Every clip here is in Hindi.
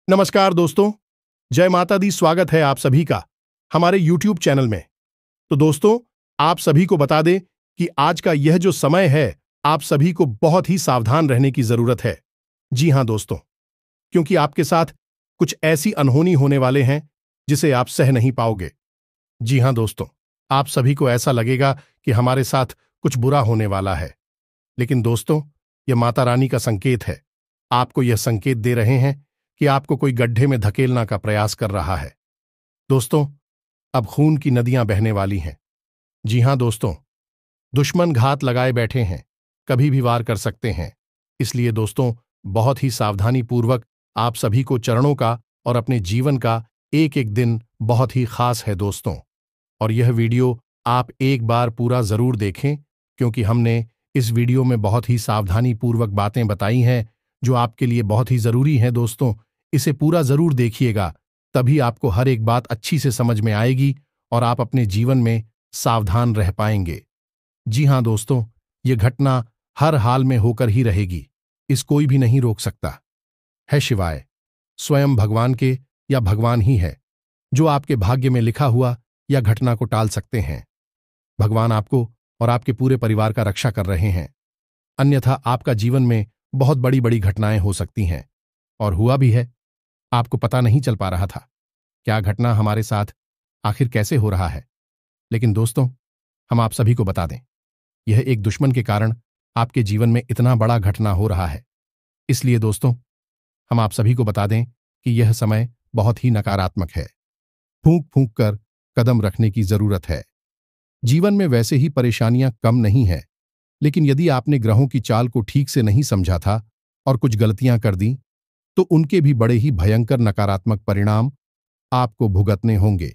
नमस्कार दोस्तों, जय माता दी। स्वागत है आप सभी का हमारे YouTube चैनल में। तो दोस्तों, आप सभी को बता दें कि आज का यह जो समय है, आप सभी को बहुत ही सावधान रहने की जरूरत है। जी हां दोस्तों, क्योंकि आपके साथ कुछ ऐसी अनहोनी होने वाले हैं जिसे आप सह नहीं पाओगे। जी हां दोस्तों, आप सभी को ऐसा लगेगा कि हमारे साथ कुछ बुरा होने वाला है, लेकिन दोस्तों, यह माता रानी का संकेत है। आपको यह संकेत दे रहे हैं कि आपको कोई गड्ढे में धकेलना का प्रयास कर रहा है। दोस्तों, अब खून की नदियां बहने वाली हैं। जी हां दोस्तों, दुश्मन घात लगाए बैठे हैं, कभी भी वार कर सकते हैं। इसलिए दोस्तों, बहुत ही सावधानी पूर्वक आप सभी को चरणों का और अपने जीवन का एक एक दिन बहुत ही खास है दोस्तों। और यह वीडियो आप एक बार पूरा जरूर देखें, क्योंकि हमने इस वीडियो में बहुत ही सावधानी पूर्वक बातें बताई हैं जो आपके लिए बहुत ही जरूरी हैं दोस्तों। इसे पूरा जरूर देखिएगा, तभी आपको हर एक बात अच्छी से समझ में आएगी और आप अपने जीवन में सावधान रह पाएंगे। जी हां दोस्तों, ये घटना हर हाल में होकर ही रहेगी, इस कोई भी नहीं रोक सकता है शिवाय स्वयं भगवान के, या भगवान ही है जो आपके भाग्य में लिखा हुआ या घटना को टाल सकते हैं। भगवान आपको और आपके पूरे परिवार का रक्षा कर रहे हैं, अन्यथा आपका जीवन में बहुत बड़ी बड़ी घटनाएं हो सकती हैं, और हुआ भी है। आपको पता नहीं चल पा रहा था क्या घटना हमारे साथ आखिर कैसे हो रहा है। लेकिन दोस्तों, हम आप सभी को बता दें, यह एक दुश्मन के कारण आपके जीवन में इतना बड़ा घटना हो रहा है। इसलिए दोस्तों, हम आप सभी को बता दें कि यह समय बहुत ही नकारात्मक है। फूंक फूंक कर कदम रखने की जरूरत है। जीवन में वैसे ही परेशानियां कम नहीं है, लेकिन यदि आपने ग्रहों की चाल को ठीक से नहीं समझा था और कुछ गलतियां कर दी, तो उनके भी बड़े ही भयंकर नकारात्मक परिणाम आपको भुगतने होंगे।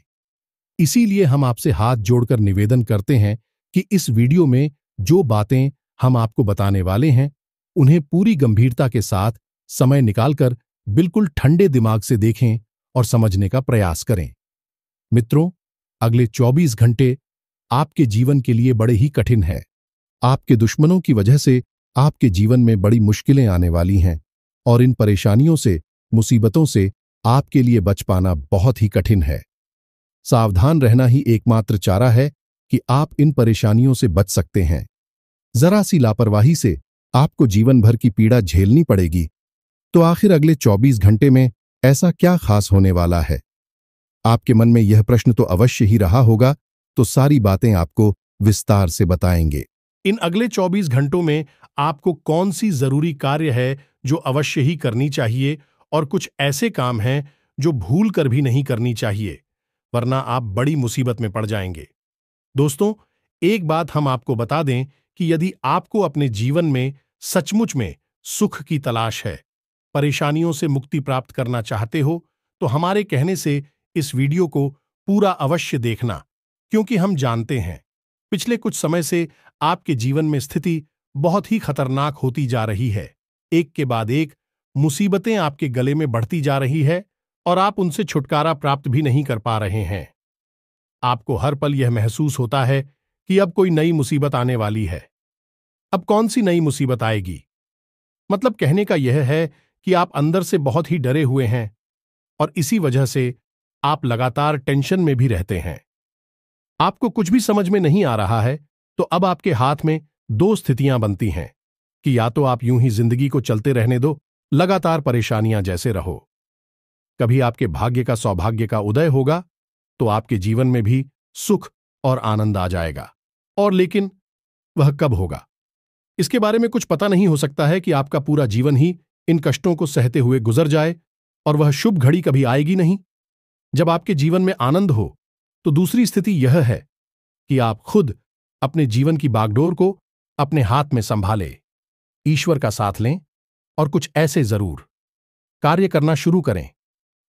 इसीलिए हम आपसे हाथ जोड़कर निवेदन करते हैं कि इस वीडियो में जो बातें हम आपको बताने वाले हैं, उन्हें पूरी गंभीरता के साथ समय निकालकर बिल्कुल ठंडे दिमाग से देखें और समझने का प्रयास करें। मित्रों, अगले 24 घंटे आपके जीवन के लिए बड़े ही कठिन है। आपके दुश्मनों की वजह से आपके जीवन में बड़ी मुश्किलें आने वाली हैं, और इन परेशानियों से, मुसीबतों से आपके लिए बच पाना बहुत ही कठिन है। सावधान रहना ही एकमात्र चारा है कि आप इन परेशानियों से बच सकते हैं। जरा सी लापरवाही से आपको जीवन भर की पीड़ा झेलनी पड़ेगी। तो आखिर अगले 24 घंटे में ऐसा क्या खास होने वाला है? आपके मन में यह प्रश्न तो अवश्य ही रहा होगा, तो सारी बातें आपको विस्तार से बताएंगे। इन अगले 24 घंटों में आपको कौन सी जरूरी कार्य है जो अवश्य ही करनी चाहिए, और कुछ ऐसे काम हैं जो भूल कर भी नहीं करनी चाहिए, वरना आप बड़ी मुसीबत में पड़ जाएंगे। दोस्तों, एक बात हम आपको बता दें कि यदि आपको अपने जीवन में सचमुच में सुख की तलाश है, परेशानियों से मुक्ति प्राप्त करना चाहते हो, तो हमारे कहने से इस वीडियो को पूरा अवश्य देखना, क्योंकि हम जानते हैं पिछले कुछ समय से आपके जीवन में स्थिति बहुत ही खतरनाक होती जा रही है। एक के बाद एक मुसीबतें आपके गले में बढ़ती जा रही है और आप उनसे छुटकारा प्राप्त भी नहीं कर पा रहे हैं। आपको हर पल यह महसूस होता है कि अब कोई नई मुसीबत आने वाली है। अब कौन सी नई मुसीबत आएगी? मतलब कहने का यह है कि आप अंदर से बहुत ही डरे हुए हैं, और इसी वजह से आप लगातार टेंशन में भी रहते हैं। आपको कुछ भी समझ में नहीं आ रहा है, तो अब आपके हाथ में दो स्थितियां बनती हैं कि या तो आप यूं ही जिंदगी को चलते रहने दो, लगातार परेशानियां जैसे रहो। कभी आपके भाग्य का सौभाग्य का उदय होगा तो आपके जीवन में भी सुख और आनंद आ जाएगा, और लेकिन वह कब होगा, इसके बारे में कुछ पता नहीं। हो सकता है कि आपका पूरा जीवन ही इन कष्टों को सहते हुए गुजर जाए, और वह शुभ घड़ी कभी आएगी नहीं जब आपके जीवन में आनंद हो। तो दूसरी स्थिति यह है कि आप खुद अपने जीवन की बागडोर को अपने हाथ में संभालें, ईश्वर का साथ लें, और कुछ ऐसे जरूर कार्य करना शुरू करें,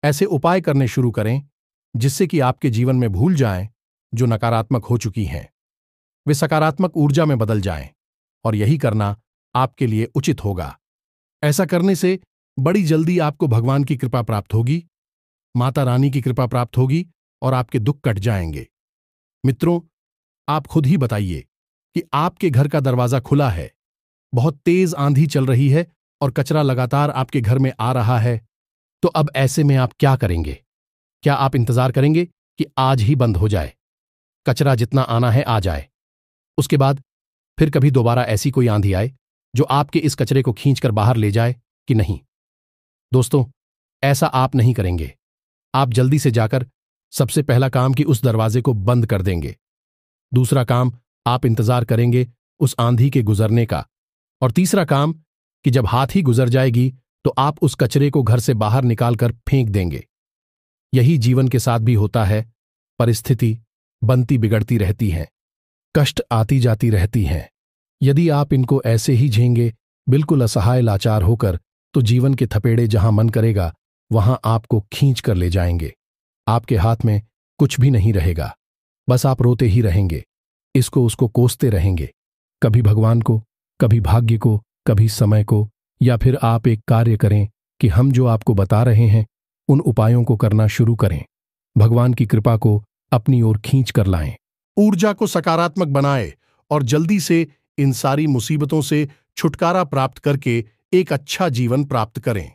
ऐसे उपाय करने शुरू करें जिससे कि आपके जीवन में भूल जाएं जो नकारात्मक हो चुकी हैं, वे सकारात्मक ऊर्जा में बदल जाएं, और यही करना आपके लिए उचित होगा। ऐसा करने से बड़ी जल्दी आपको भगवान की कृपा प्राप्त होगी, माता रानी की कृपा प्राप्त होगी, और आपके दुख कट जाएंगे। मित्रों, आप खुद ही बताइए कि आपके घर का दरवाजा खुला है, बहुत तेज आंधी चल रही है और कचरा लगातार आपके घर में आ रहा है, तो तो अब ऐसे में आप क्या करेंगे? क्या आप इंतजार करेंगे कि आज ही बंद हो जाए, कचरा जितना आना है आ जाए, उसके बाद फिर कभी दोबारा ऐसी कोई आंधी आए जो आपके इस कचरे को खींचकर बाहर ले जाए कि नहीं? दोस्तों, ऐसा आप नहीं करेंगे। आप जल्दी से जाकर सबसे पहला काम कि उस दरवाजे को बंद कर देंगे। दूसरा काम, आप इंतजार करेंगे उस आंधी के गुजरने का। और तीसरा काम कि जब हाथ ही गुजर जाएगी तो आप उस कचरे को घर से बाहर निकालकर फेंक देंगे। यही जीवन के साथ भी होता है। परिस्थिति बनती बिगड़ती रहती हैं, कष्ट आती जाती रहती हैं। यदि आप इनको ऐसे ही झेंगे, बिल्कुल असहाय लाचार होकर, तो जीवन के थपेड़े जहां मन करेगा वहां आपको खींच कर ले जाएंगे। आपके हाथ में कुछ भी नहीं रहेगा, बस आप रोते ही रहेंगे, इसको उसको कोसते रहेंगे, कभी भगवान को, कभी भाग्य को, कभी समय को। या फिर आप एक कार्य करें कि हम जो आपको बता रहे हैं उन उपायों को करना शुरू करें। भगवान की कृपा को अपनी ओर खींच कर लाएं, ऊर्जा को सकारात्मक बनाएं और जल्दी से इन सारी मुसीबतों से छुटकारा प्राप्त करके एक अच्छा जीवन प्राप्त करें।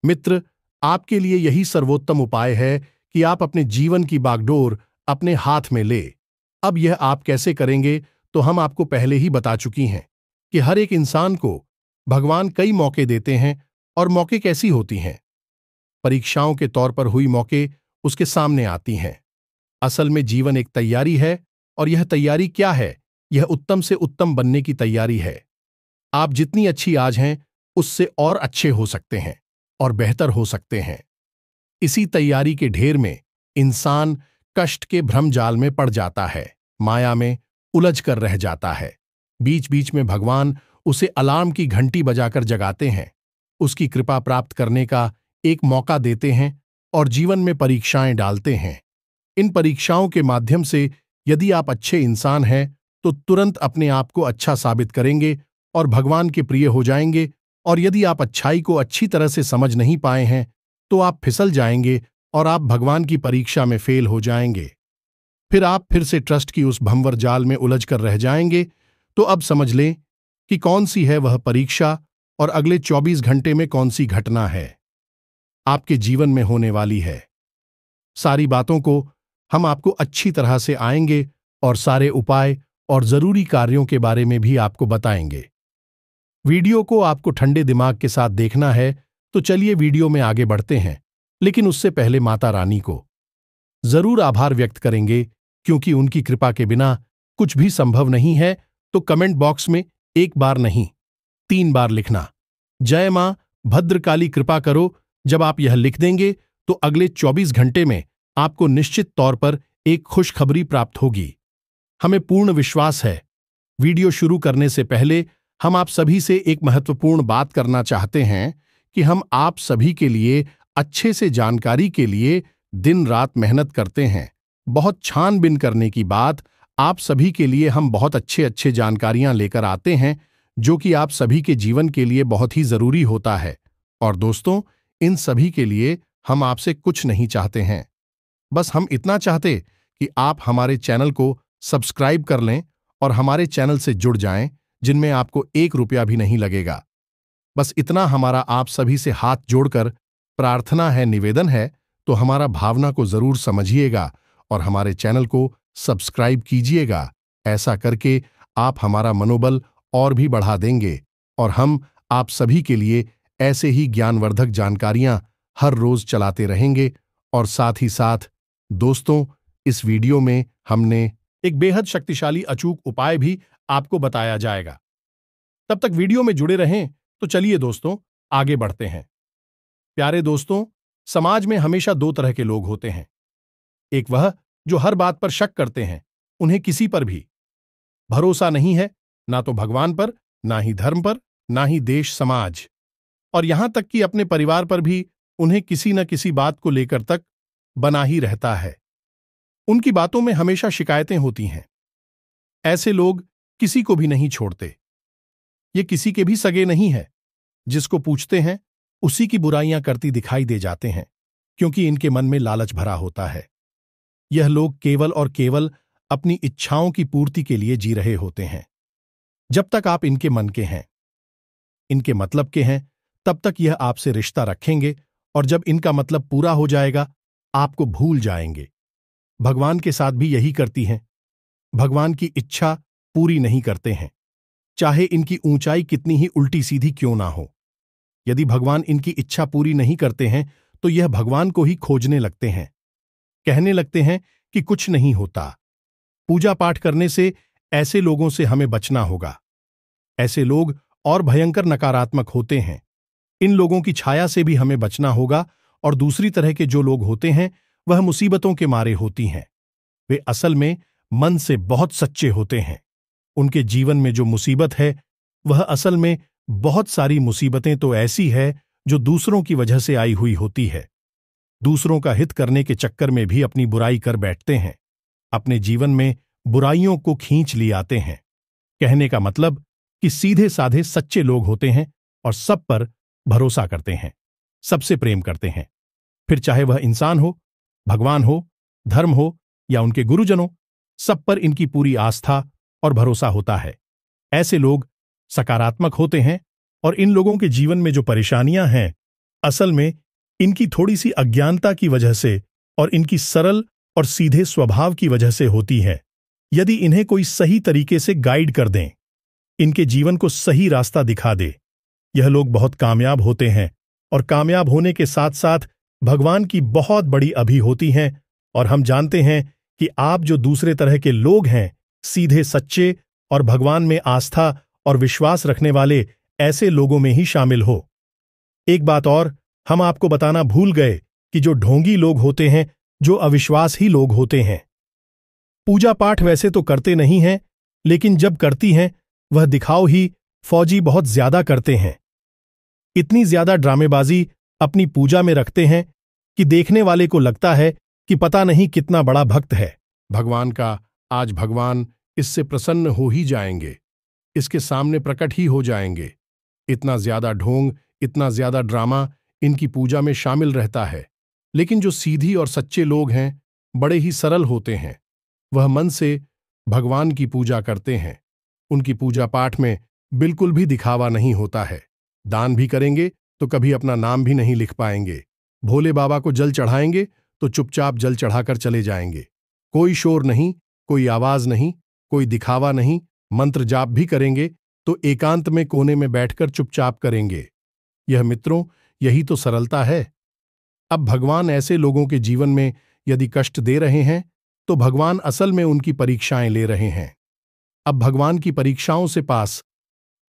मित्र, आपके लिए यही सर्वोत्तम उपाय है कि आप अपने जीवन की बागडोर अपने हाथ में ले। अब यह आप कैसे करेंगे तो हम आपको पहले ही बता चुकी हैं कि हर एक इंसान को भगवान कई मौके देते हैं। और मौके कैसी होती हैं? परीक्षाओं के तौर पर हुई मौके उसके सामने आती हैं। असल में जीवन एक तैयारी है, और यह तैयारी क्या है? यह उत्तम से उत्तम बनने की तैयारी है। आप जितनी अच्छी आज हैं उससे और अच्छे हो सकते हैं और बेहतर हो सकते हैं। इसी तैयारी के ढेर में इंसान कष्ट के भ्रमजाल में पड़ जाता है, माया में उलझ कर रह जाता है। बीच बीच में भगवान उसे अलार्म की घंटी बजाकर जगाते हैं, उसकी कृपा प्राप्त करने का एक मौका देते हैं और जीवन में परीक्षाएं डालते हैं। इन परीक्षाओं के माध्यम से यदि आप अच्छे इंसान हैं तो तुरंत अपने आप को अच्छा साबित करेंगे और भगवान के प्रिय हो जाएंगे। और यदि आप अच्छाई को अच्छी तरह से समझ नहीं पाए हैं तो आप फिसल जाएंगे और आप भगवान की परीक्षा में फेल हो जाएंगे। फिर आप फिर से ट्रस्ट की उस भंवर जाल में उलझ कर रह जाएंगे। तो अब समझ लें कि कौन सी है वह परीक्षा और अगले 24 घंटे में कौन सी घटना है आपके जीवन में होने वाली है। सारी बातों को हम आपको अच्छी तरह से आएंगे और सारे उपाय और जरूरी कार्यों के बारे में भी आपको बताएंगे। वीडियो को आपको ठंडे दिमाग के साथ देखना है तो चलिए वीडियो में आगे बढ़ते हैं। लेकिन उससे पहले माता रानी को जरूर आभार व्यक्त करेंगे, क्योंकि उनकी कृपा के बिना कुछ भी संभव नहीं है। तो कमेंट बॉक्स में एक बार नहीं 3 बार लिखना, जय मां भद्रकाली कृपा करो। जब आप यह लिख देंगे तो अगले 24 घंटे में आपको निश्चित तौर पर एक खुशखबरी प्राप्त होगी। हमें पूर्ण विश्वास है। वीडियो शुरू करने से पहले हम आप सभी से एक महत्वपूर्ण बात करना चाहते हैं कि हम आप सभी के लिए अच्छे से जानकारी के लिए दिन रात मेहनत करते हैं। बहुत छानबीन करने की बात, आप सभी के लिए हम बहुत अच्छे जानकारियां लेकर आते हैं जो कि आप सभी के जीवन के लिए बहुत ही जरूरी होता है। और दोस्तों, इन सभी के लिए हम आपसे कुछ नहीं चाहते हैं, बस हम इतना चाहते कि आप हमारे चैनल को सब्सक्राइब कर लें और हमारे चैनल से जुड़ जाएं, जिनमें आपको 1 रुपया भी नहीं लगेगा। बस इतना हमारा आप सभी से हाथ जोड़कर प्रार्थना है, निवेदन है। तो हमारा भावना को जरूर समझिएगा और हमारे चैनल को सब्सक्राइब कीजिएगा। ऐसा करके आप हमारा मनोबल और भी बढ़ा देंगे और हम आप सभी के लिए ऐसे ही ज्ञानवर्धक जानकारियां हर रोज चलाते रहेंगे। और साथ ही साथ दोस्तों, इस वीडियो में हमने एक बेहद शक्तिशाली अचूक उपाय भी आपको बताया जाएगा। तब तक वीडियो में जुड़े रहें। तो चलिए दोस्तों, आगे बढ़ते हैं। प्यारे दोस्तों, समाज में हमेशा 2 तरह के लोग होते हैं। एक वह जो हर बात पर शक करते हैं, उन्हें किसी पर भी भरोसा नहीं है, ना तो भगवान पर, ना ही धर्म पर, ना ही देश समाज, और यहां तक कि अपने परिवार पर भी उन्हें किसी न किसी बात को लेकर तक बना ही रहता है। उनकी बातों में हमेशा शिकायतें होती हैं। ऐसे लोग किसी को भी नहीं छोड़ते। ये किसी के भी सगे नहीं है। जिसको पूछते हैं उसी की बुराइयां करती दिखाई दे जाते हैं, क्योंकि इनके मन में लालच भरा होता है। यह लोग केवल और केवल अपनी इच्छाओं की पूर्ति के लिए जी रहे होते हैं। जब तक आप इनके मन के हैं, इनके मतलब के हैं, तब तक यह आपसे रिश्ता रखेंगे और जब इनका मतलब पूरा हो जाएगा आपको भूल जाएंगे। भगवान के साथ भी यही करती हैं। भगवान की इच्छा पूरी नहीं करते हैं, चाहे इनकी ऊंचाई कितनी ही उल्टी सीधी क्यों ना हो। यदि भगवान इनकी इच्छा पूरी नहीं करते हैं तो यह भगवान को ही खोजने लगते हैं, कहने लगते हैं कि कुछ नहीं होता। पूजा पाठ करने से ऐसे लोगों से हमें बचना होगा। ऐसे लोग और भयंकर नकारात्मक होते हैं। इन लोगों की छाया से भी हमें बचना होगा। और दूसरी तरह के जो लोग होते हैं वह मुसीबतों के मारे होती हैं। वे असल में मन से बहुत सच्चे होते हैं। उनके जीवन में जो मुसीबत है वह असल में बहुत सारी मुसीबतें तो ऐसी है जो दूसरों की वजह से आई हुई होती है। दूसरों का हित करने के चक्कर में भी अपनी बुराई कर बैठते हैं। अपने जीवन में बुराइयों को खींच ले आते हैं। कहने का मतलब कि सीधे साधे सच्चे लोग होते हैं और सब पर भरोसा करते हैं, सबसे प्रेम करते हैं। फिर चाहे वह इंसान हो, भगवान हो, धर्म हो या उनके गुरुजनों, सब पर इनकी पूरी आस्था और भरोसा होता है। ऐसे लोग सकारात्मक होते हैं और इन लोगों के जीवन में जो परेशानियां हैं असल में इनकी थोड़ी सी अज्ञानता की वजह से और इनकी सरल और सीधे स्वभाव की वजह से होती है। यदि इन्हें कोई सही तरीके से गाइड कर दें, इनके जीवन को सही रास्ता दिखा दे, यह लोग बहुत कामयाब होते हैं। और कामयाब होने के साथ साथ भगवान की बहुत बड़ी अभी होती हैं। और हम जानते हैं कि आप जो दूसरे तरह के लोग हैं, सीधे सच्चे और भगवान में आस्था और विश्वास रखने वाले ऐसे लोगों में ही शामिल हो। एक बात और हम आपको बताना भूल गए कि जो ढोंगी लोग होते हैं, जो अविश्वास ही लोग होते हैं, पूजा पाठ वैसे तो करते नहीं हैं, लेकिन जब करती हैं वह दिखाओ ही फौजी बहुत ज्यादा करते हैं। इतनी ज्यादा ड्रामेबाजी अपनी पूजा में रखते हैं कि देखने वाले को लगता है कि पता नहीं कितना बड़ा भक्त है भगवान का। आज भगवान इससे प्रसन्न हो ही जाएंगे, इसके सामने प्रकट ही हो जाएंगे। इतना ज्यादा ढोंग, इतना ज्यादा ड्रामा इनकी पूजा में शामिल रहता है। लेकिन जो सीधी और सच्चे लोग हैं, बड़े ही सरल होते हैं। वह मन से भगवान की पूजा करते हैं। उनकी पूजा पाठ में बिल्कुल भी दिखावा नहीं होता है। दान भी करेंगे तो कभी अपना नाम भी नहीं लिख पाएंगे। भोले बाबा को जल चढ़ाएंगे तो चुपचाप जल चढ़ाकर चले जाएंगे। कोई शोर नहीं, कोई आवाज नहीं, कोई दिखावा नहीं। मंत्र जाप भी करेंगे तो एकांत में कोने में बैठकर चुपचाप करेंगे। यह मित्रों, यही तो सरलता है। अब भगवान ऐसे लोगों के जीवन में यदि कष्ट दे रहे हैं तो भगवान असल में उनकी परीक्षाएं ले रहे हैं। अब भगवान की परीक्षाओं से पास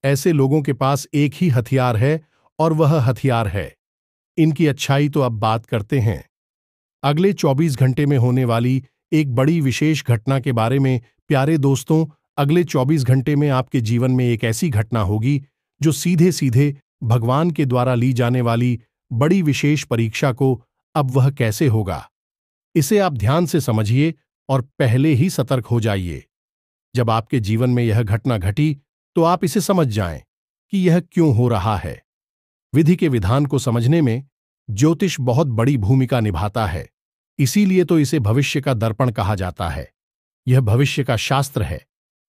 ऐसे लोगों के पास एक ही हथियार है और वह हथियार है इनकी अच्छाई। तो अब बात करते हैं अगले 24 घंटे में होने वाली एक बड़ी विशेष घटना के बारे में। प्यारे दोस्तों, अगले 24 घंटे में आपके जीवन में एक ऐसी घटना होगी जो सीधे सीधे भगवान के द्वारा ली जाने वाली बड़ी विशेष परीक्षा को अब वह कैसे होगा, इसे आप ध्यान से समझिए और पहले ही सतर्क हो जाइए। जब आपके जीवन में यह घटना घटी तो आप इसे समझ जाएं कि यह क्यों हो रहा है। विधि के विधान को समझने में ज्योतिष बहुत बड़ी भूमिका निभाता है, इसीलिए तो इसे भविष्य का दर्पण कहा जाता है। यह भविष्य का शास्त्र है।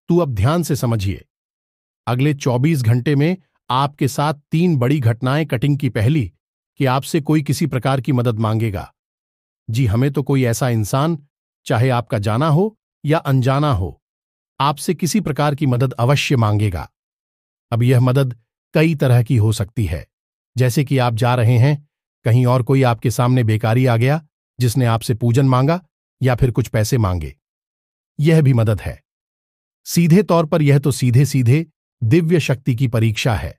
तू अब ध्यान से समझिए। अगले 24 घंटे में आपके साथ 3 बड़ी घटनाएं कटिंग की। पहली कि आपसे कोई किसी प्रकार की मदद मांगेगा। जी, हमें तो कोई ऐसा इंसान, चाहे आपका जाना हो या अनजाना हो, आपसे किसी प्रकार की मदद अवश्य मांगेगा। अब यह मदद कई तरह की हो सकती है, जैसे कि आप जा रहे हैं कहीं और कोई आपके सामने बेकारी आ गया जिसने आपसे पूजन मांगा या फिर कुछ पैसे मांगे, यह भी मदद है। सीधे तौर पर यह तो सीधे सीधे दिव्य शक्ति की परीक्षा है।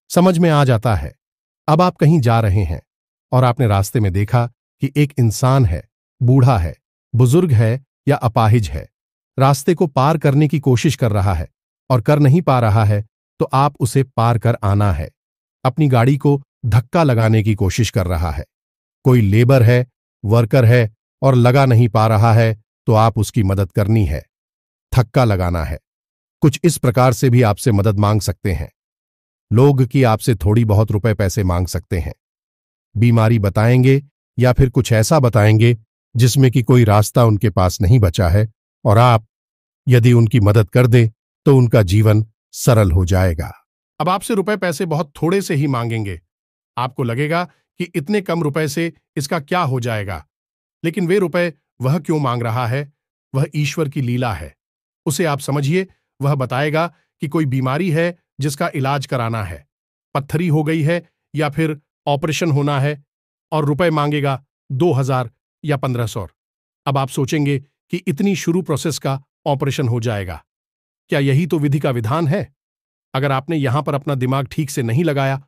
समझ में आ जाता है। अब आप कहीं जा रहे हैं और आपने रास्ते में देखा कि एक इंसान है, बूढ़ा है, बुजुर्ग है या अपाहिज है, रास्ते को पार करने की कोशिश कर रहा है और कर नहीं पा रहा है, तो आप उसे पार कर आना है। अपनी गाड़ी को धक्का लगाने की कोशिश कर रहा है। कोई लेबर है, वर्कर है और लगा नहीं पा रहा है, तो आप उसकी मदद करनी है, धक्का लगाना है। कुछ इस प्रकार से भी आपसे मदद मांग सकते हैं। लोग कि आपसे थोड़ी बहुत रुपए पैसे मांग सकते हैं, बीमारी बताएंगे या फिर कुछ ऐसा बताएंगे जिसमें कि कोई रास्ता उनके पास नहीं बचा है, और आप यदि उनकी मदद कर दें तो उनका जीवन सरल हो जाएगा। अब आपसे रुपए पैसे बहुत थोड़े से ही मांगेंगे। आपको लगेगा कि इतने कम रुपए से इसका क्या हो जाएगा, लेकिन वे रुपए वह क्यों मांग रहा है, वह ईश्वर की लीला है। उसे आप समझिए, वह बताएगा कि कोई बीमारी है जिसका इलाज कराना है, पत्थरी हो गई है या फिर ऑपरेशन होना है, और रुपए मांगेगा 2000 या 1500। अब आप सोचेंगे कि इतनी शुरू प्रोसेस का ऑपरेशन हो जाएगा, क्या यही तो विधि का विधान है? अगर आपने यहां पर अपना दिमाग ठीक से नहीं लगाया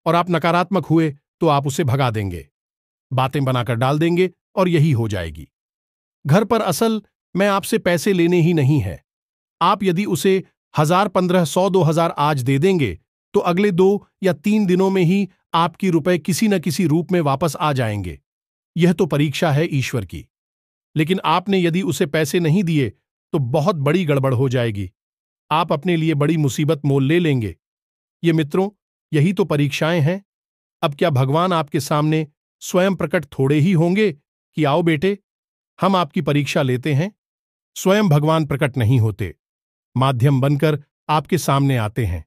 और आप नकारात्मक हुए तो आप उसे भगा देंगे, बातें बनाकर डाल देंगे और यही हो जाएगी। घर पर असल में आपसे पैसे लेने ही नहीं है। आप यदि उसे 1000, 1500, 2000 आज दे देंगे तो अगले 2 या 3 दिनों में ही आपकी रुपए किसी न किसी रूप में वापस आ जाएंगे। यह तो परीक्षा है ईश्वर की। लेकिन आपने यदि उसे पैसे नहीं दिए तो बहुत बड़ी गड़बड़ हो जाएगी। आप अपने लिए बड़ी मुसीबत मोल ले लेंगे। ये मित्रों, यही तो परीक्षाएं हैं। अब क्या भगवान आपके सामने स्वयं प्रकट थोड़े ही होंगे कि आओ बेटे, हम आपकी परीक्षा लेते हैं? स्वयं भगवान प्रकट नहीं होते, माध्यम बनकर आपके सामने आते हैं,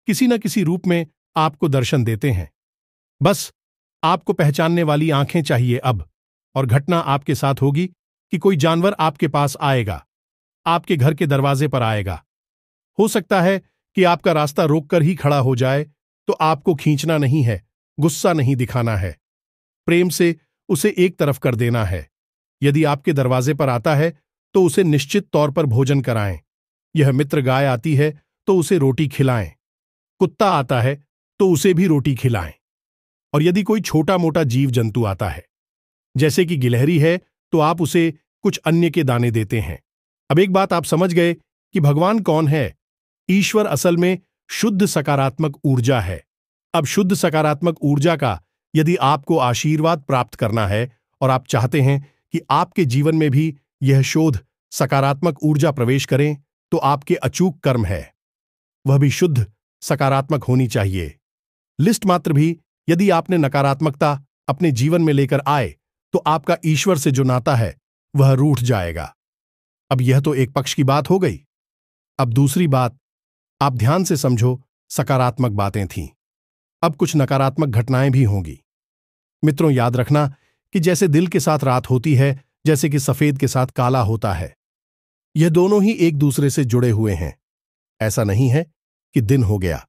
किसी न किसी रूप में आपको दर्शन देते हैं। बस आपको पहचानने वाली आंखें चाहिए अब, और घटना आपके साथ होगी कि कोई जानवर आपके पास आएगा, आपके घर के दरवाजे पर आएगा। हो सकता है कि आपका रास्ता रोककर ही खड़ा हो जाए, तो आपको खींचना नहीं है, गुस्सा नहीं दिखाना है, प्रेम से उसे एक तरफ कर देना है। यदि आपके दरवाजे पर आता है तो उसे निश्चित तौर पर भोजन कराएं। यह मित्र गाय आती है तो उसे रोटी खिलाएं, कुत्ता आता है तो उसे भी रोटी खिलाएं। और यदि कोई छोटा मोटा जीव जंतु आता है, जैसे कि गिलहरी है, तो आप उसे कुछ अन्य के दाने देते हैं। अब एक बात आप समझ गए कि भगवान कौन है। ईश्वर असल में शुद्ध सकारात्मक ऊर्जा है। अब शुद्ध सकारात्मक ऊर्जा का यदि आपको आशीर्वाद प्राप्त करना है और आप चाहते हैं कि आपके जीवन में भी यह शोध सकारात्मक ऊर्जा प्रवेश करें, तो आपके अचूक कर्म है, वह भी शुद्ध सकारात्मक होनी चाहिए। लिस्ट मात्र भी यदि आपने नकारात्मकता अपने जीवन में लेकर आए तो आपका ईश्वर से जो नाता है वह रूठ जाएगा। अब यह तो एक पक्ष की बात हो गई। अब दूसरी बात, आप ध्यान से समझो, सकारात्मक बातें थीं, अब कुछ नकारात्मक घटनाएं भी होंगी। मित्रों, याद रखना कि जैसे दिल के साथ रात होती है, जैसे कि सफेद के साथ काला होता है, यह दोनों ही एक दूसरे से जुड़े हुए हैं। ऐसा नहीं है कि दिन हो गया,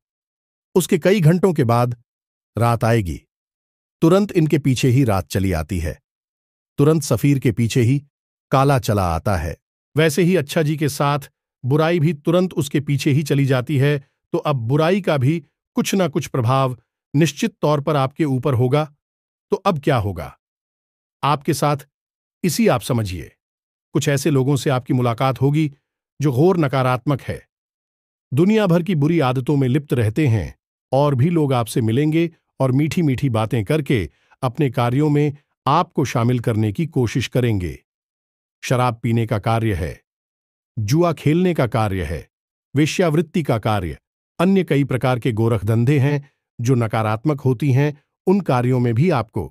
उसके कई घंटों के बाद रात आएगी, तुरंत इनके पीछे ही रात चली आती है, तुरंत सफीर के पीछे ही काला चला आता है। वैसे ही अच्छा जी के साथ बुराई भी तुरंत उसके पीछे ही चली जाती है। तो अब बुराई का भी कुछ ना कुछ प्रभाव निश्चित तौर पर आपके ऊपर होगा। तो अब क्या होगा आपके साथ, इसी आप समझिए। कुछ ऐसे लोगों से आपकी मुलाकात होगी जो घोर नकारात्मक है, दुनिया भर की बुरी आदतों में लिप्त रहते हैं, और भी लोग आपसे मिलेंगे और मीठी मीठी बातें करके अपने कार्यों में आपको शामिल करने की कोशिश करेंगे। शराब पीने का कार्य है, जुआ खेलने का कार्य है, वेश्यावृत्ति का कार्य, अन्य कई प्रकार के गोरखधंधे हैं जो नकारात्मक होती हैं, उन कार्यों में भी आपको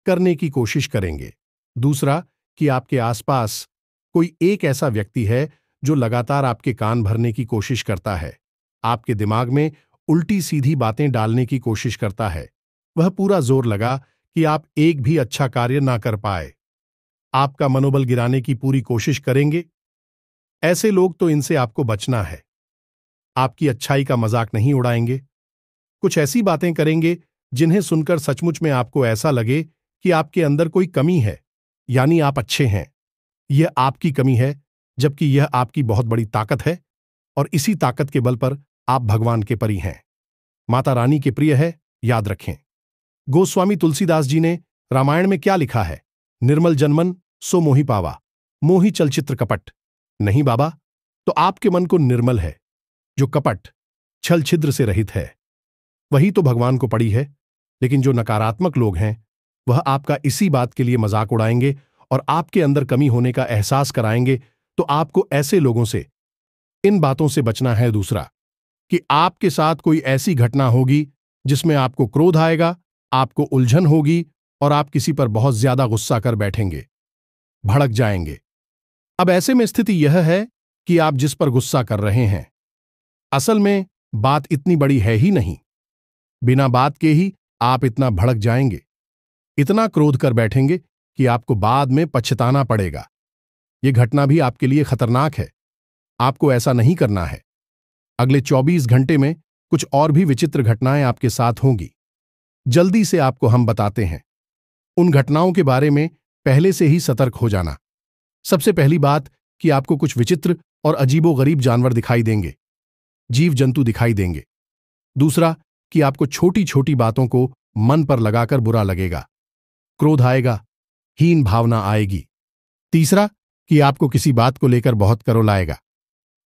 करने की कोशिश करेंगे। दूसरा, कि आपके आसपास कोई एक ऐसा व्यक्ति है जो लगातार आपके कान भरने की कोशिश करता है, आपके दिमाग में उल्टी सीधी बातें डालने की कोशिश करता है। वह पूरा जोर लगा कि आप एक भी अच्छा कार्य ना कर पाए, आपका मनोबल गिराने की पूरी कोशिश करेंगे। ऐसे लोग, तो इनसे आपको बचना है। आपकी अच्छाई का मजाक नहीं उड़ाएंगे, कुछ ऐसी बातें करेंगे जिन्हें सुनकर सचमुच में आपको ऐसा लगे कि आपके अंदर कोई कमी है, यानी आप अच्छे हैं। यह आपकी कमी है, जबकि यह आपकी बहुत बड़ी ताकत है, और इसी ताकत के बल पर आप भगवान के परी हैं, माता रानी के प्रिय है। याद रखें, गोस्वामी तुलसीदास जी ने रामायण में क्या लिखा है? निर्मल जनमन सो मोहि पावा, मोहि चलचित्र कपट। नहीं बाबा, तो आपके मन को निर्मल है, जो कपट छल छिद्र से रहित है, वही तो भगवान को पड़ी है। लेकिन जो नकारात्मक लोग हैं, वह आपका इसी बात के लिए मजाक उड़ाएंगे और आपके अंदर कमी होने का एहसास कराएंगे। तो आपको ऐसे लोगों से, इन बातों से बचना है। दूसरा, कि आपके साथ कोई ऐसी घटना होगी जिसमें आपको क्रोध आएगा, आपको उलझन होगी और आप किसी पर बहुत ज्यादा गुस्सा कर बैठेंगे, भड़क जाएंगे। अब ऐसे में स्थिति यह है कि आप जिस पर गुस्सा कर रहे हैं, असल में बात इतनी बड़ी है ही नहीं, बिना बात के ही आप इतना भड़क जाएंगे। इतना क्रोध कर बैठेंगे कि आपको बाद में पछताना पड़ेगा। यह घटना भी आपके लिए खतरनाक है। आपको ऐसा नहीं करना है। अगले 24 घंटे में कुछ और भी विचित्र घटनाएं आपके साथ होंगी। जल्दी से आपको हम बताते हैं। उन घटनाओं के बारे में पहले से ही सतर्क हो जाना। सबसे पहली बात कि आपको कुछ विचित्र और अजीबोगरीब जानवर दिखाई देंगे, जीव जंतु दिखाई देंगे। दूसरा कि आपको छोटी छोटी बातों को मन पर लगाकर बुरा लगेगा, क्रोध आएगा, हीन भावना आएगी। तीसरा कि आपको किसी बात को लेकर बहुत करोल आएगा,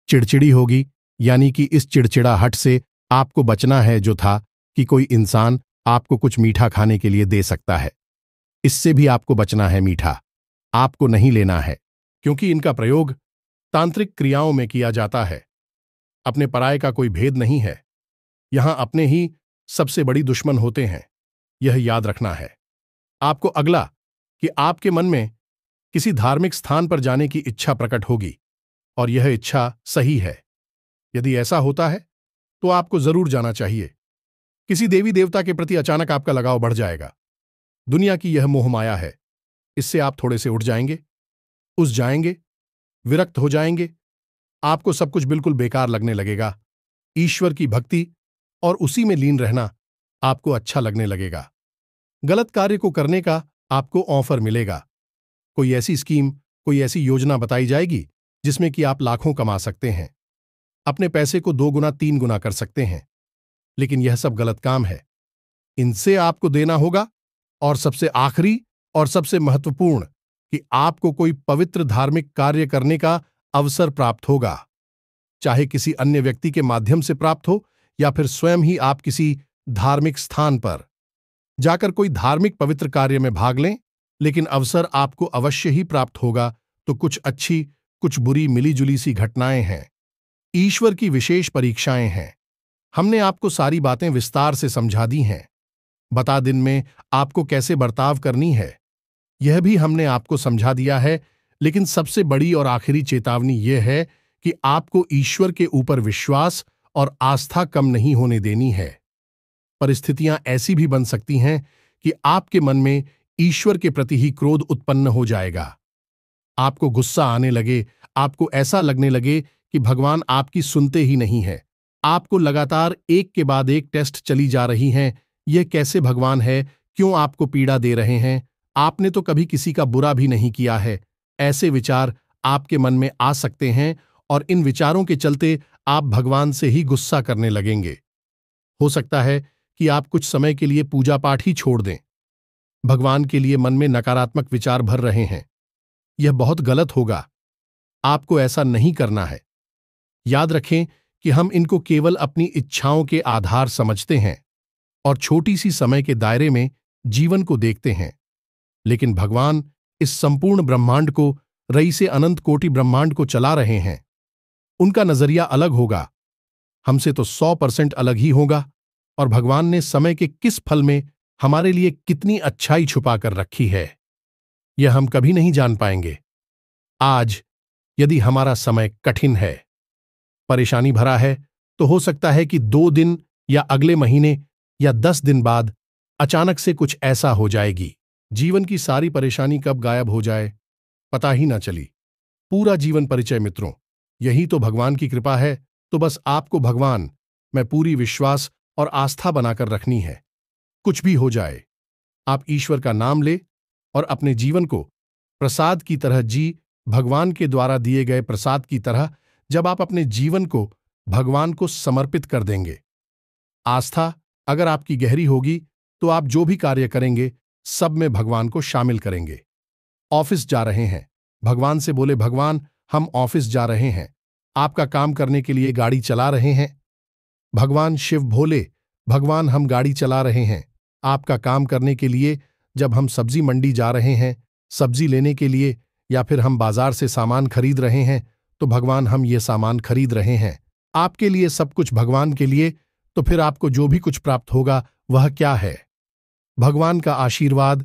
चिड़चिड़ी होगी, यानी कि इस चिड़चिड़ाहट से आपको बचना है जो था कि कोई इंसान आपको कुछ मीठा खाने के लिए दे सकता है। इससे भी आपको बचना है। मीठा आपको नहीं लेना है, क्योंकि इनका प्रयोग तांत्रिक क्रियाओं में किया जाता है। अपने पराये का कोई भेद नहीं है। यहां अपने ही सबसे बड़ी दुश्मन होते हैं, यह याद रखना है। आपको अगला कि आपके मन में किसी धार्मिक स्थान पर जाने की इच्छा प्रकट होगी, और यह इच्छा सही है। यदि ऐसा होता है तो आपको जरूर जाना चाहिए। किसी देवी देवता के प्रति अचानक आपका लगाव बढ़ जाएगा। दुनिया की यह मोह माया है, इससे आप थोड़े से उठ जाएंगे, उस जाएंगे, विरक्त हो जाएंगे। आपको सब कुछ बिल्कुल बेकार लगने लगेगा। ईश्वर की भक्ति और उसी में लीन रहना आपको अच्छा लगने लगेगा। गलत कार्य को करने का आपको ऑफर मिलेगा। कोई ऐसी स्कीम, कोई ऐसी योजना बताई जाएगी जिसमें कि आप लाखों कमा सकते हैं, अपने पैसे को 2 गुना 3 गुना कर सकते हैं। लेकिन यह सब गलत काम है। इनसे आपको देना होगा। और सबसे आखिरी और सबसे महत्वपूर्ण कि आपको कोई पवित्र धार्मिक कार्य करने का अवसर प्राप्त होगा, चाहे किसी अन्य व्यक्ति के माध्यम से प्राप्त हो या फिर स्वयं ही आप किसी धार्मिक स्थान पर जाकर कोई धार्मिक पवित्र कार्य में भाग लें। लेकिन अवसर आपको अवश्य ही प्राप्त होगा। तो कुछ अच्छी, कुछ बुरी मिलीजुली सी घटनाएं हैं। ईश्वर की विशेष परीक्षाएं हैं। हमने आपको सारी बातें विस्तार से समझा दी हैं। बता दिन में आपको कैसे बर्ताव करनी है, यह भी हमने आपको समझा दिया है। लेकिन सबसे बड़ी और आखिरी चेतावनी यह है कि आपको ईश्वर के ऊपर विश्वास और आस्था कम नहीं होने देनी है। परिस्थितियां ऐसी भी बन सकती हैं कि आपके मन में ईश्वर के प्रति ही क्रोध उत्पन्न हो जाएगा। आपको गुस्सा आने लगे, आपको ऐसा लगने लगे कि भगवान आपकी सुनते ही नहीं है। आपको लगातार एक के बाद एक टेस्ट चली जा रही हैं। यह कैसे भगवान है, क्यों आपको पीड़ा दे रहे हैं? आपने तो कभी किसी का बुरा भी नहीं किया है। ऐसे विचार आपके मन में आ सकते हैं और इन विचारों के चलते आप भगवान से ही गुस्सा करने लगेंगे। हो सकता है कि आप कुछ समय के लिए पूजा पाठ ही छोड़ दें। भगवान के लिए मन में नकारात्मक विचार भर रहे हैं। यह बहुत गलत होगा। आपको ऐसा नहीं करना है। याद रखें कि हम इनको केवल अपनी इच्छाओं के आधार समझते हैं और छोटी सी समय के दायरे में जीवन को देखते हैं। लेकिन भगवान इस संपूर्ण ब्रह्मांड को, रईसे अनंत कोटि ब्रह्मांड को चला रहे हैं। उनका नजरिया अलग होगा, हमसे तो 100% अलग ही होगा। और भगवान ने समय के किस फल में हमारे लिए कितनी अच्छाई छुपा कर रखी है, यह हम कभी नहीं जान पाएंगे। आज यदि हमारा समय कठिन है, परेशानी भरा है, तो हो सकता है कि 2 दिन या अगले महीने या 10 दिन बाद अचानक से कुछ ऐसा हो जाएगी, जीवन की सारी परेशानी कब गायब हो जाए पता ही ना चली। पूरा जीवन परिचय मित्रों, यही तो भगवान की कृपा है। तो बस आपको भगवान में पूरी विश्वास और आस्था बनाकर रखनी है। कुछ भी हो जाए, आप ईश्वर का नाम ले और अपने जीवन को प्रसाद की तरह जी। भगवान के द्वारा दिए गए प्रसाद की तरह जब आप अपने जीवन को भगवान को समर्पित कर देंगे, आस्था अगर आपकी गहरी होगी तो आप जो भी कार्य करेंगे सब में भगवान को शामिल करेंगे। ऑफिस जा रहे हैं, भगवान से बोले, भगवान हम ऑफिस जा रहे हैं। आपका काम करने के लिए गाड़ी चला रहे हैं। भगवान शिव भोले, भगवान हम गाड़ी चला रहे हैं। आपका काम करने के लिए जब हम सब्जी मंडी जा रहे हैं, सब्जी लेने के लिए, या फिर हम बाजार से सामान खरीद रहे हैं, तो भगवान हम ये सामान खरीद रहे हैं आपके लिए, सब कुछ भगवान के लिए। तो फिर आपको जो भी कुछ प्राप्त होगा वह क्या है? भगवान का आशीर्वाद।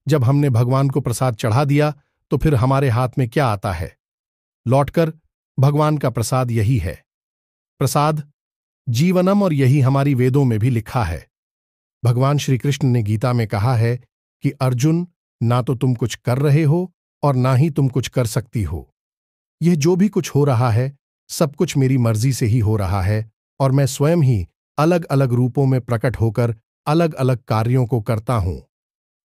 जब हमने भगवान को प्रसाद चढ़ा दिया तो फिर हमारे हाथ में क्या आता है? लौटकर भगवान का प्रसाद यही है। प्रसाद जीवनम, और यही हमारी वेदों में भी लिखा है। भगवान श्री कृष्ण ने गीता में कहा है कि अर्जुन, ना तो तुम कुछ कर रहे हो और ना ही तुम कुछ कर सकती हो। यह जो भी कुछ हो रहा है, सब कुछ मेरी मर्जी से ही हो रहा है और मैं स्वयं ही अलग अलग रूपों में प्रकट होकर अलग अलग कार्यों को करता हूं।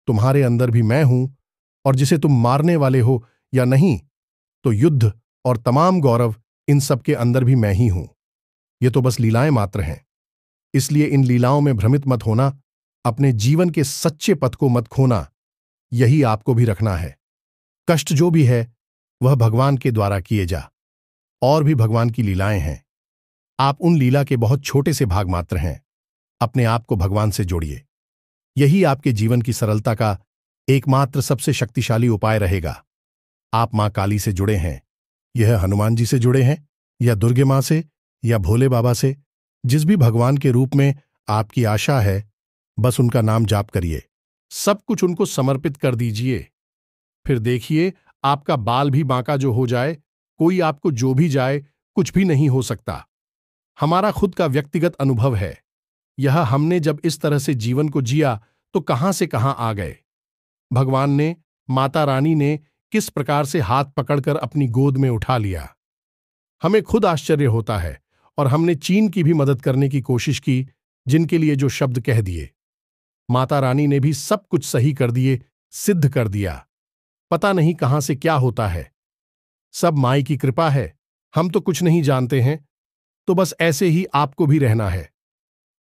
तुम्हारे अंदर भी मैं हूं, और जिसे तुम मारने वाले हो या नहीं, तो युद्ध और तमाम गौरव इन सब के अंदर भी मैं ही हूं। ये तो बस लीलाएं मात्र हैं। इसलिए इन लीलाओं में भ्रमित मत होना, अपने जीवन के सच्चे पथ को मत खोना। यही आपको भी रखना है। कष्ट जो भी है वह भगवान के द्वारा किए जा, और भी भगवान की लीलाएं हैं। आप उन लीला के बहुत छोटे से भाग मात्र हैं। अपने आप को भगवान से जोड़िए। यही आपके जीवन की सरलता का एकमात्र सबसे शक्तिशाली उपाय रहेगा। आप मां काली से जुड़े हैं, यह हनुमान जी से जुड़े हैं, या दुर्गे मां से, या भोले बाबा से, जिस भी भगवान के रूप में आपकी आशा है, बस उनका नाम जाप करिए। सब कुछ उनको समर्पित कर दीजिए। फिर देखिए, आपका बाल भी बांका जो हो जाए, कोई आपको जो भी जाए, कुछ भी नहीं हो सकता। हमारा खुद का व्यक्तिगत अनुभव है। यह हमने जब इस तरह से जीवन को जिया तो कहां से कहां आ गए। भगवान ने, माता रानी ने किस प्रकार से हाथ पकड़कर अपनी गोद में उठा लिया। हमें खुद आश्चर्य होता है। और हमने चीन की भी मदद करने की कोशिश की, जिनके लिए जो शब्द कह दिए, माता रानी ने भी सब कुछ सही कर दिए, सिद्ध कर दिया। पता नहीं कहां से क्या होता है। सब माई की कृपा है। हम तो कुछ नहीं जानते हैं। तो बस ऐसे ही आपको भी रहना है।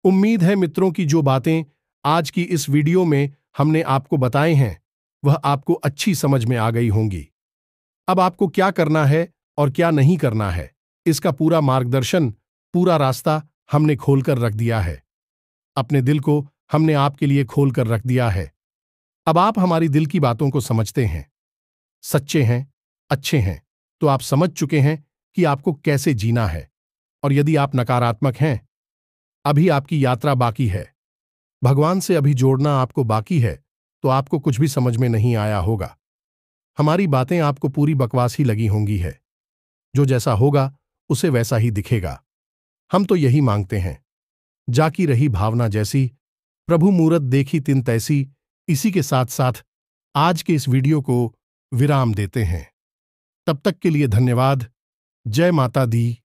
उम्मीद है मित्रों की जो बातें आज की इस वीडियो में हमने आपको बताए हैं, वह आपको अच्छी समझ में आ गई होंगी। अब आपको क्या करना है और क्या नहीं करना है, इसका पूरा मार्गदर्शन, पूरा रास्ता हमने खोलकर रख दिया है। अपने दिल को हमने आपके लिए खोलकर रख दिया है। अब आप हमारी दिल की बातों को समझते हैं, सच्चे हैं, अच्छे हैं, तो आप समझ चुके हैं कि आपको कैसे जीना है। और यदि आप नकारात्मक हैं, अभी आपकी यात्रा बाकी है। भगवान से अभी जोड़ना आपको बाकी है, तो आपको कुछ भी समझ में नहीं आया होगा। हमारी बातें आपको पूरी बकवास ही लगी होंगी है। जो जैसा होगा उसे वैसा ही दिखेगा। हम तो यही मांगते हैं, जाकी रही भावना जैसी, प्रभु मूरत देखी तिन तैसी। इसी के साथ साथ आज के इस वीडियो को विराम देते हैं। तब तक के लिए धन्यवाद। जय माता दी।